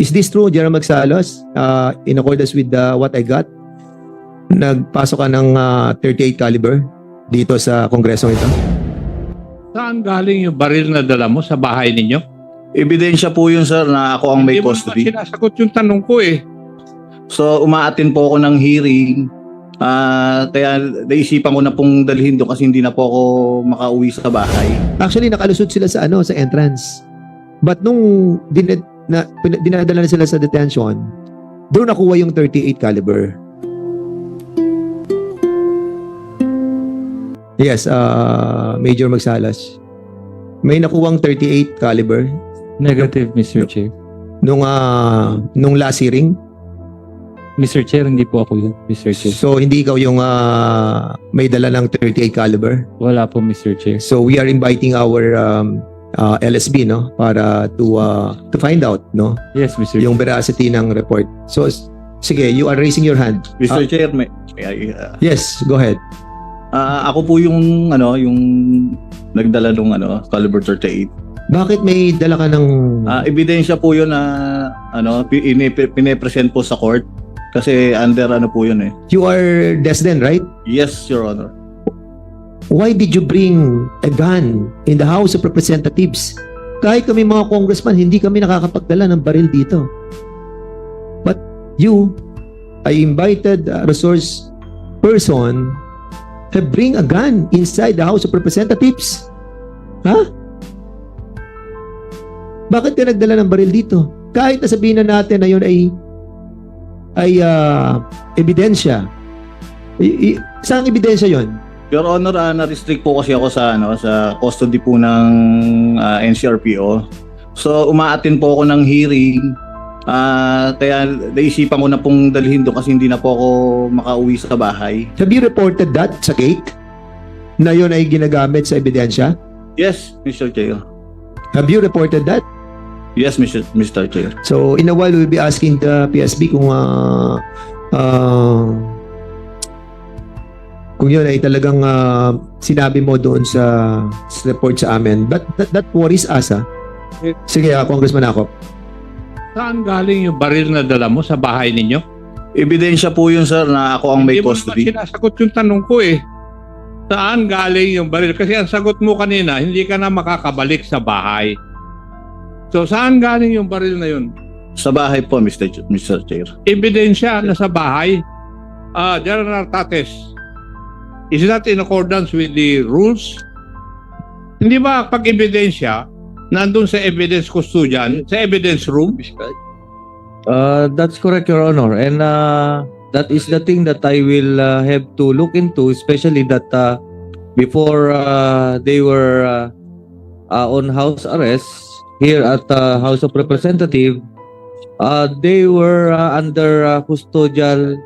Is this true, General Magsalos? In accordance with what I got, nagpasok ka ng 38 caliber dito sa kongreso ito? Saan galing yung baril na dala mo sa bahay ninyo? Ebidensya po yun, sir, na ako ang may Hindi mo custody. naman sinasagot yung tanong ko eh. So, umaattend po ako ng hearing. Kaya naisipan ko na pong dalhin doon kasi hindi na po ako makauwi sa bahay. Actually, nakalusot sila sa sa entrance. But nung dinadala na sila sa detention, doon nakuha yung 38 caliber. Yes, Major Magsalas. May nakuwang 38 caliber Negative, Mr. Chair. nung last hearing. Mr. Chair, hindi po ako yun, Mr. Chair. So hindi ikaw yung may dala ng 38 caliber. Wala po, Mr. Chair. So we are inviting our LSB para to find out Yes, Mr. yung veracity ng report. So sige, you are raising your hand. Mr. Chair, Yes, go ahead. ako po yung yung nagdala ng caliber 38. Bakit may dala ka ng Ebidensya po yun na pine-present po sa court kasi under po yun eh. you are Desden, right? Yes, Your Honor. Why did you bring a gun in the House of Representatives? Kahit kami mga congressman, hindi kami nakakapagdala ng baril dito. But you, I invited a resource person to bring a gun inside the House of Representatives. Ha? Bakit ka nagdala ng baril dito? Kahit nasabihin na natin na yun ay ebidensya. Saan ebidensya yun? Your Honor, na-restrict po kasi ako sa custody po ng NCRPO. So umaattend po ako ng hearing. Kaya naisipan ko na pong dalhin doon kasi hindi na po ako makauwi sa bahay. Have you reported that sa gate? Na yun ay ginagamit sa ebidensya? Yes, Mr. Chair. Have you reported that? Yes, Mr. Chair. So in a while we'll be asking the PSB kung yun ay talagang sinabi mo doon sa report sa amin. But that worries us. Sige, Congressman Acop. Saan galing yung baril na dala mo sa bahay ninyo? Ebidensya po yun, sir, na ako ang may Hindi mo custody. naman sinasagot yung tanong ko eh. Saan galing yung baril? Kasi ang sagot mo kanina, hindi ka na makakabalik sa bahay. So saan galing yung baril na yun? Sa bahay po, Mr. Chair. Ebidensya na sa bahay. General Tates, is that in accordance with the rules? Hindi ba pag ebidensya, nandun sa evidence custodian, sa evidence room? That's correct, Your Honor. And that is the thing that I will have to look into, especially that before they were on house arrest here at the House of Representatives, they were under custodial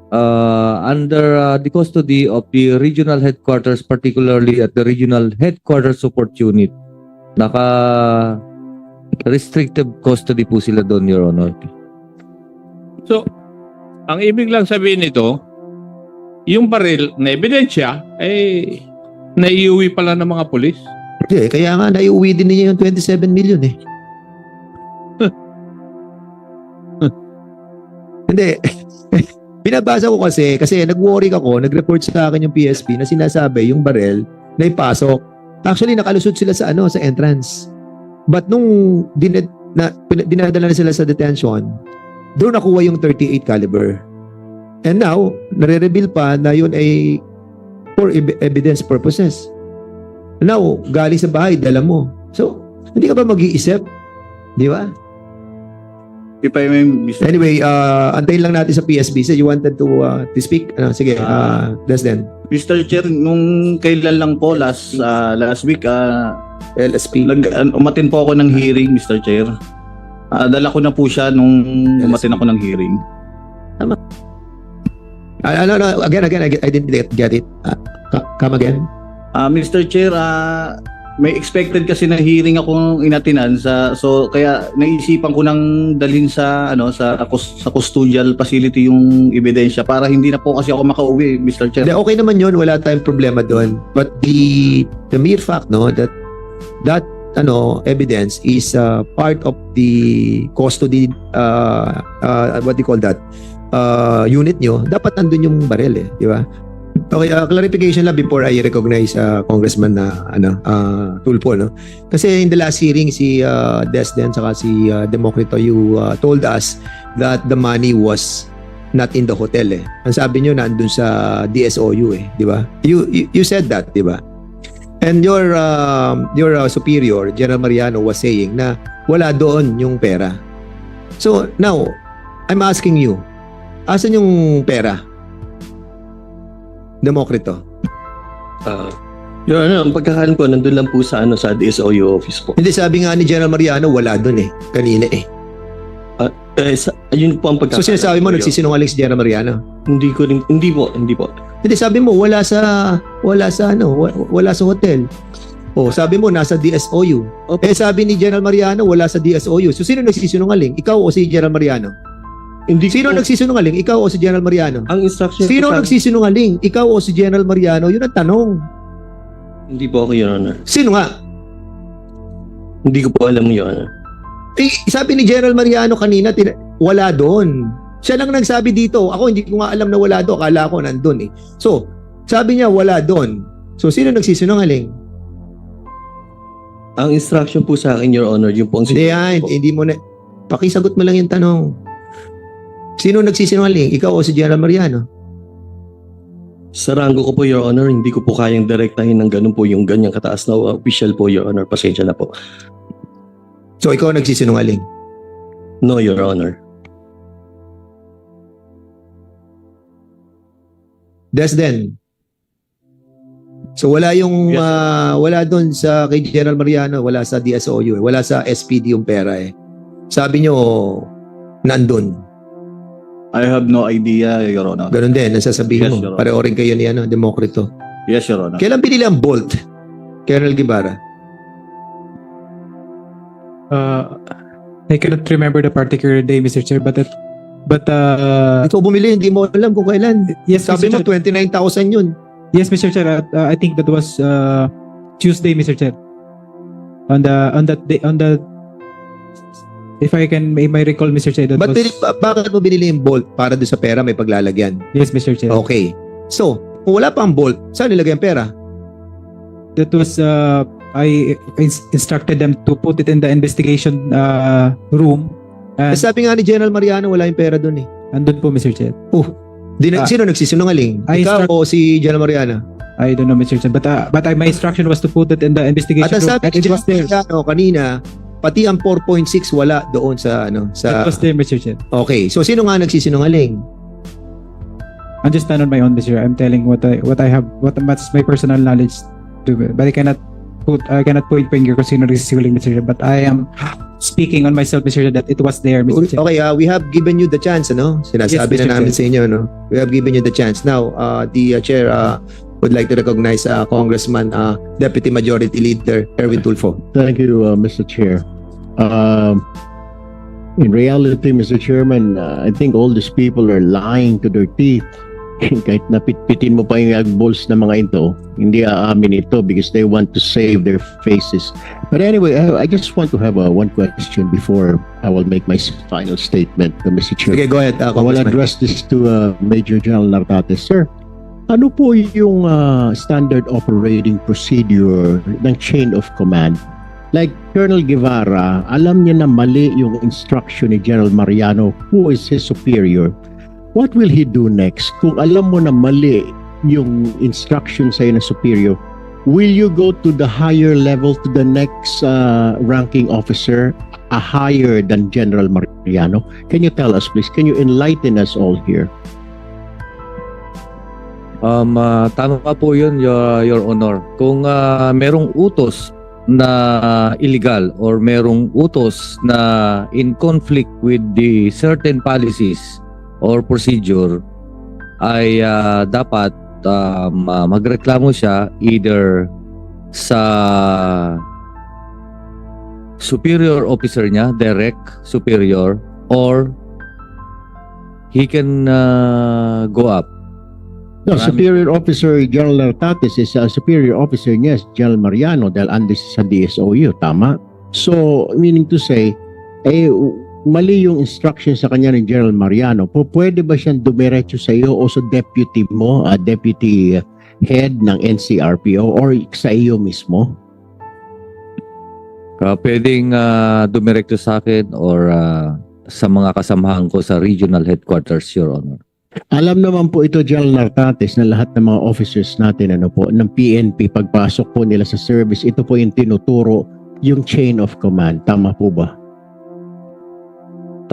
under the custody of the regional headquarters, particularly at the regional headquarters support unit. Restrictive custody po sila doon, Your Honor. So, ang ibig lang sabihin nito, yung baril na ebidensya, naiuwi pala ng mga pulis. Hindi, kaya nga naiuwi din niya yung 27 million eh. Hindi. Binabasa ko kasi nag-worry ako, nag-report sa akin yung PSP na sinasabi yung baril na ipasok. Actually, nakalusot sila sa sa entrance. But nung dinadala na sila sa detention, doon nakuha yung 38 caliber. And now, nare-reveal pa na yun ay for evidence purposes. Now, galing sa bahay, dala mo. So, hindi ka ba mag-iisip? Di ba? If I may, Mr. Anyway, antayin lang natin sa PSB. So, you wanted to speak? Sige, Desden. Mr. Chair, nung kailan lang po, last week, LSP. umatin po ako ng hearing, Mr. Chair. Dala ko na po siya nung umatin ako ng hearing. No, again, I didn't get it. Come again? Mr. Chair, may expected kasi na hearing ako inatinan so kaya naisipan ko nang dalhin sa custodial facility yung ebidensya para hindi na po kasi ako makauwi, Mr. Chair. Okay naman yun, wala tayong problema doon. But the mere fact that evidence is part of the custody what do you call that unit nyo, dapat nandun yung barel di ba? Okay, clarification lang before I recognize Congressman na Tulfo, no? Kasi in the last hearing si Desden saka si Democrito, you told us that the money was not in the hotel Ang sabi niyo nandun sa DSOU di ba? You said that, di ba? And your superior, General Mariano, was saying na wala doon yung pera. So now, I'm asking you, asan yung pera? Democrito. Your Honor, ang pagkakalan po, nandun lang po sa DSOU office po. Hindi, sabi nga ni General Mariano, wala doon kanina Ayun po ang pagkakalan. So sinasabi mo, nagsisinungaling si General Mariano? Hindi po. Hindi, sabi mo, wala sa hotel. Sabi mo, nasa DSOU. Opo. Sabi ni General Mariano, wala sa DSOU. So sino nagsisinungaling? Ikaw o si General Mariano? Sino nagsisinungaling? Ikaw o si General Mariano? Ang instruction Sino po sa- nagsisinungaling? Ikaw o si General Mariano? Yun ang tanong. Hindi po ako, Your Honor. Sino nga? Hindi ko po alam, Your Honor. Sabi ni General Mariano kanina, wala doon. Siya lang nagsabi dito. Ako hindi ko nga alam na wala doon. Akala ko nandun So, sabi niya wala doon. So, sino nagsisinungaling? Ang instruction po sa akin, Your Honor, yung po ang Hindi mo na. Pakisagot mo lang yung tanong. Sino nagsisinungaling? Ikaw o si General Mariano? Sa rango ko po, Your Honor, hindi ko po kayang direktahin ng ganun po yung ganyang kataas na official po, Your Honor. Pasensya na po. So, ikaw nagsisinungaling? No, Your Honor. Desden. So, wala yung, Yes, wala doon sa kay General Mariano, wala sa DSOU, wala sa SPD yung pera Sabi nyo, nandun. I have no idea, Your Honor. Ganun din, nasasabihin Yes, mo. Your Honor. Pareho rin kayo ni Democrito. Yes, Your Honor. Kailan binili ang Bolt? Colonel Guevara? I cannot remember the particular day, Mr. Chair, but Ikaw bumili, hindi mo alam kung kailan. yes, Sabi mo, Mr. Chair. 29,000 yun. Yes, Mr. Chair. I think that was Tuesday, Mr. Chair. On that day, if I may recall, Mr. Chair, that Bakit mo binili yung Bolt? Para doon sa pera may paglalagyan. yes, Mr. Chair. Okay. So, kung wala pa ang Bolt, saan nilagay ang pera? That was I instructed them to put it in the investigation room. And Sabi nga ni General Mariano, wala yung pera doon andun po, Mr. Chair. Sino nagsisinungaling? I Ikaw o si General Mariano? I don't know, Mr. Chair, but my instruction was to put it in the investigation At ang room. sabi And ni it was General there. Mariano kanina, pati ang 4.6 wala doon sa It was there, Mr. Chair. Okay. So sino nga nagsisinungaling? I'm just stand on my own, Mr. Chair. I'm telling what's my personal knowledge to, but I cannot point finger kung sino nagsisinungaling, Mr. Chair. But I am speaking on myself, Mr. Chair, that it was there, Mr. Chair. Okay, we have given you the chance, Sinasabi Yes, Mr. na namin Chair. sa inyo, We have given you the chance. Now, the chair would like to recognize Congressman Deputy Majority Leader Erwin Tulfo. Thank you, Mr. Chair. In reality, Mr. Chairman, I think all these people are lying to their teeth. Kahit napitpitin mo pa yung agbols na mga ito, hindi aamin ito because they want to save their faces. But anyway, I just want to have one question before I will make my final statement, Mr. Chair. Okay, go ahead, I will Congressman. address this to Major General Nartates. Sir, ano po yung standard operating procedure ng chain of command? Like Colonel Guevara, alam niya na mali yung instruction ni General Mariano, who is his superior. What will he do next? Kung alam mo na mali yung instruction sa'yo ng superior, will you go to the higher level, to the next ranking officer, a higher than General Mariano? Can you tell us, please? Can you enlighten us all here? Tama po yun, Your Honor. Kung merong utos na illegal or merong utos na in conflict with the certain policies or procedure, ay dapat magreklamo siya either sa superior officer niya, direct superior, or he can go up. No, Superior Officer General Nartates is Superior Officer niya, General Mariano, dahil andes sa DSOU, tama? So, meaning to say, mali yung instruction sa kanya ng General Mariano. Pwede ba siyang dumiretso sa iyo o sa deputy mo, deputy head ng NCRPO or sa iyo mismo? Pwedeng dumirekto sa akin or sa mga kasamahan ko sa regional headquarters, Your Honor. Alam naman po ito, General Nartates, na lahat ng mga officers natin ng PNP, pagpasok po nila sa service, ito po yung tinuturo, yung chain of command. Tama po ba?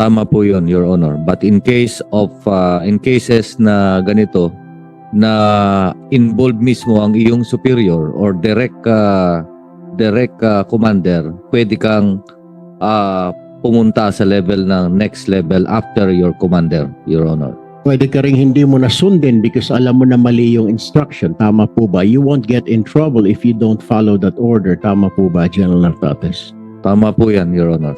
Tama po yun, Your Honor. But in cases na ganito, na involved mismo ang iyong superior or direct commander, pwede kang pumunta sa level ng next level after your commander, Your Honor. Pwede ka rin hindi mo nasundin because alam mo na mali yung instruction. Tama po ba? You won't get in trouble if you don't follow that order. Tama po ba, General Nartates? Tama po yan, Your Honor.